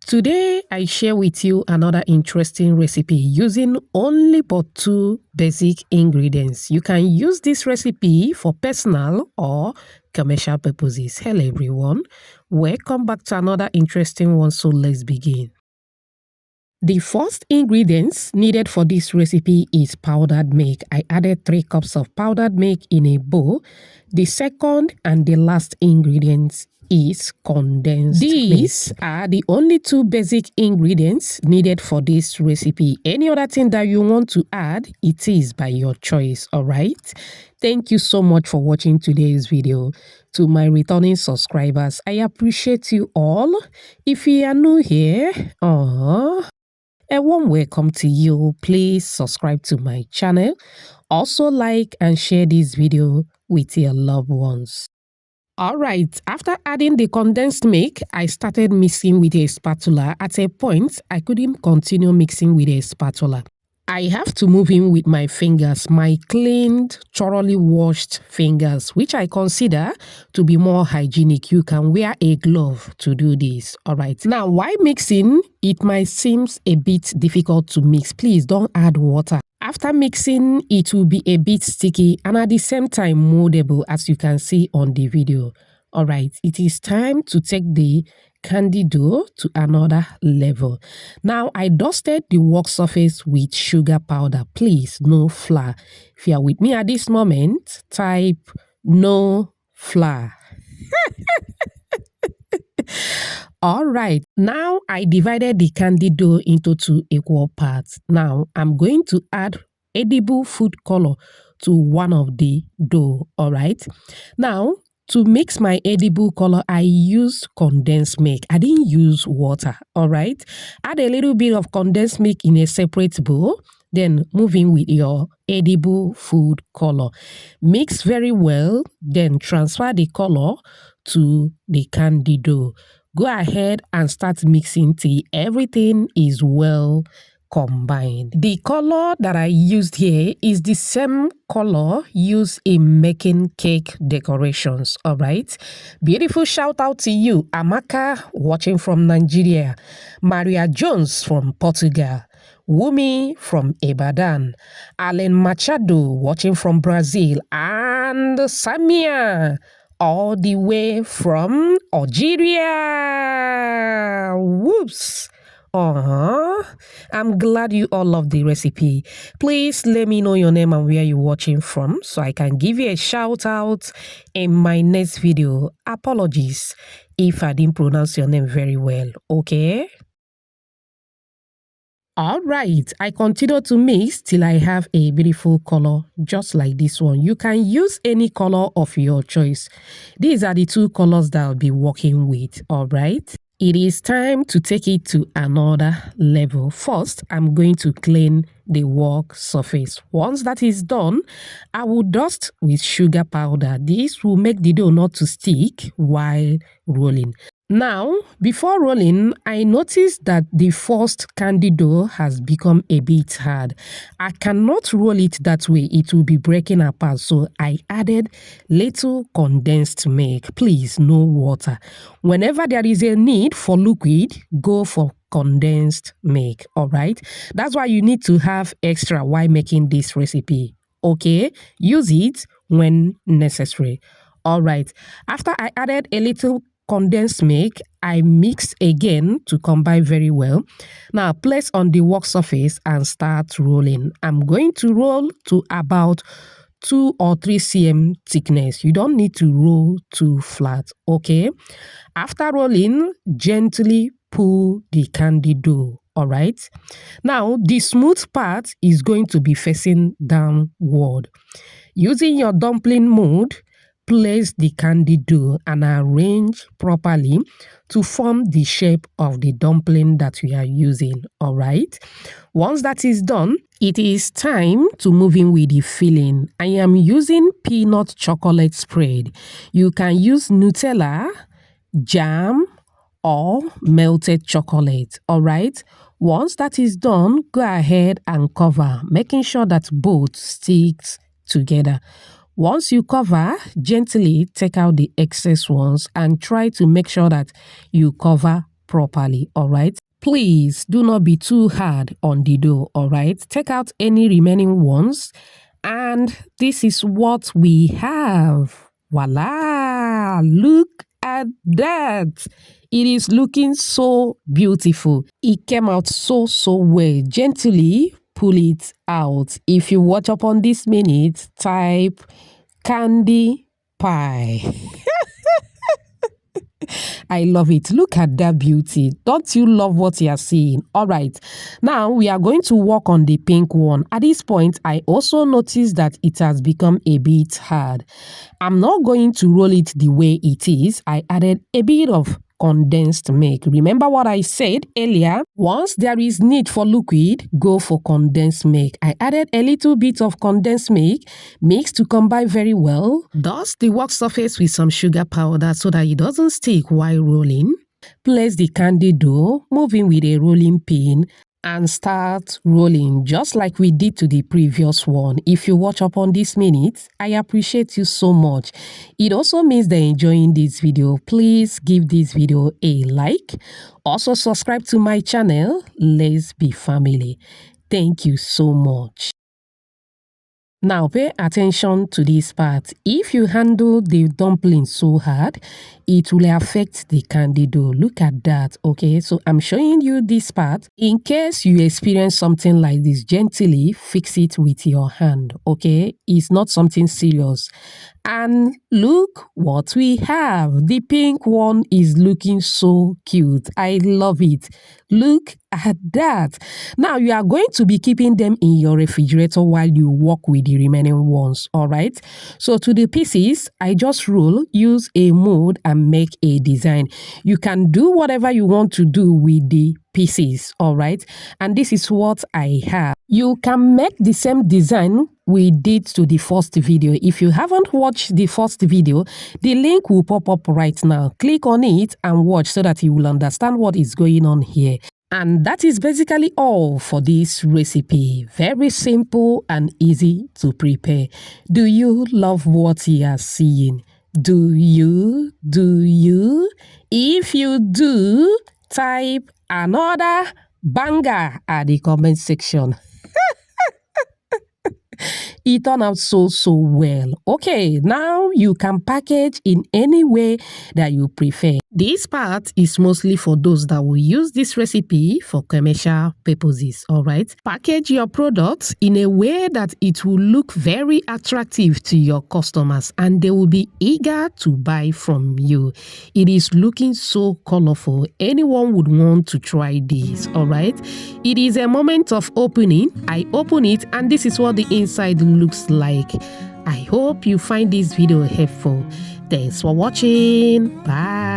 Today, I share with you another interesting recipe using only but 2 basic ingredients. You can use this recipe for personal or commercial purposes. Hello everyone, welcome back to another interesting one, so let's begin. The first ingredients needed for this recipe is powdered milk. I added 3 cups of powdered milk in a bowl. The second and the last ingredient is condensed milk. These are the only 2 basic ingredients needed for this recipe. Any other thing that you want to add, it is by your choice, all right? Thank you so much for watching today's video. To my returning subscribers, I appreciate you all. If you are new here, a warm welcome to you. Please subscribe to my channel. Also like and share this video with your loved ones. Alright, after adding the condensed milk, I started mixing with a spatula. At a point, I couldn't continue mixing with a spatula. I have to move in with my fingers, my cleaned, thoroughly washed fingers, which I consider to be more hygienic. You can wear a glove to do this. Alright, now while mixing, it might seem a bit difficult to mix. Please don't add water. After mixing, it will be a bit sticky and at the same time moldable, as you can see on the video. Alright, it is time to take the candy dough to another level. Now, I dusted the work surface with sugar powder. Please, no flour. If you are with me at this moment, type no flour. Alright, now I divided the candy dough into 2 equal parts. Now, I'm going to add edible food color to one of the dough. Alright, now to mix my edible color, I used condensed milk. I didn't use water. Alright, add a little bit of condensed milk in a separate bowl. Then move in with your edible food color. Mix very well. Then transfer the color to the candy dough. Go ahead and start mixing till everything is well combined. The color that I used here is the same color used in making cake decorations. All right, beautiful shout out to you, Amaka watching from Nigeria, Maria Jones from Portugal, Wumi from Ibadan, Alan Machado watching from Brazil, and Samia all the way from Algeria. Whoops. I'm glad you all love the recipe. Please let me know your name and where you're watching from so I can give you a shout out in my next video. Apologies if I didn't pronounce your name very well, okay? Alright, I continue to mix till I have a beautiful color just like this one. You can use any color of your choice. These are the 2 colors that I'll be working with, alright? It is time to take it to another level. First, I'm going to clean the work surface. Once that is done, I will dust with sugar powder. This will make the dough not to stick while rolling. Now, before rolling, I noticed that the first candy dough has become a bit hard. I cannot roll it that way, it will be breaking apart, so I added little condensed milk. Please, no water. Whenever there is a need for liquid, go for condensed milk, all right? That's why you need to have extra while making this recipe, okay? Use it when necessary. All right, after I added a little condensed milk, I mix again to combine very well. Now place on the work surface and start rolling. I'm going to roll to about 2 or 3 cm thickness. You don't need to roll too flat, okay? After rolling, gently pull the candy dough, all right? Now the smooth part is going to be facing downward. Using your dumpling mold, place the candy dough and arrange properly to form the shape of the dumpling that we are using, all right? Once that is done, it is time to move in with the filling. I am using peanut chocolate spread. You can use Nutella, jam, or melted chocolate, all right? Once that is done, go ahead and cover, making sure that both sticks together. Once you cover, gently take out the excess ones and try to make sure that you cover properly, all right? Please do not be too hard on the dough, all right? Take out any remaining ones, and this is what we have. Voila! Look at that. It is looking so beautiful. It came out so well. Gently pull it out. If you watch up on this minute, type candy pie. I love it. Look at that beauty. Don't you love what you are seeing? All right. Now we are going to work on the pink one. At this point, I also noticed that it has become a bit hard. I'm not going to roll it the way it is. I added a bit of condensed milk. Remember what I said earlier? Once there is need for liquid, go for condensed milk. I added a little bit of condensed milk, mixed to combine very well. Dust the work surface with some sugar powder so that it doesn't stick while rolling. Place the candy dough, moving with a rolling pin, and start rolling just like we did to the previous one. If you watch up on this minute, I appreciate you so much. It also means that enjoying this video. Please give this video a like. Also subscribe to my channel. Let's be family. Thank you so much. Now pay attention to this part. If you handle the dumpling so hard, it will affect the candy dough. Look at that, okay? So I'm showing you this part. In case you experience something like this, gently fix it with your hand, okay? It's not something serious. And look what we have. The pink one is looking so cute. I love it. Look at that. Now you are going to be keeping them in your refrigerator while you work with the remaining ones, all right? So to the pieces, I just roll, use a mold and make a design. You can do whatever you want to do with the pieces, all right? And this is what I have. You can make the same design we did to the first video. If you haven't watched the first video, the link will pop up right now. Click on it and watch so that you will understand what is going on here. And that is basically all for this recipe. Very simple and easy to prepare. Do you love what you are seeing? Do you? Do you? If you do, type another banger at the comment section. It turned out so well. Okay, now you can package in any way that you prefer. This part is mostly for those that will use this recipe for commercial purposes, all right? Package your products in a way that it will look very attractive to your customers and they will be eager to buy from you. It is looking so colorful. Anyone would want to try this, all right? It is a moment of opening. I open it and this is what the inside looks like. I hope you find this video helpful. Thanks for watching. Bye.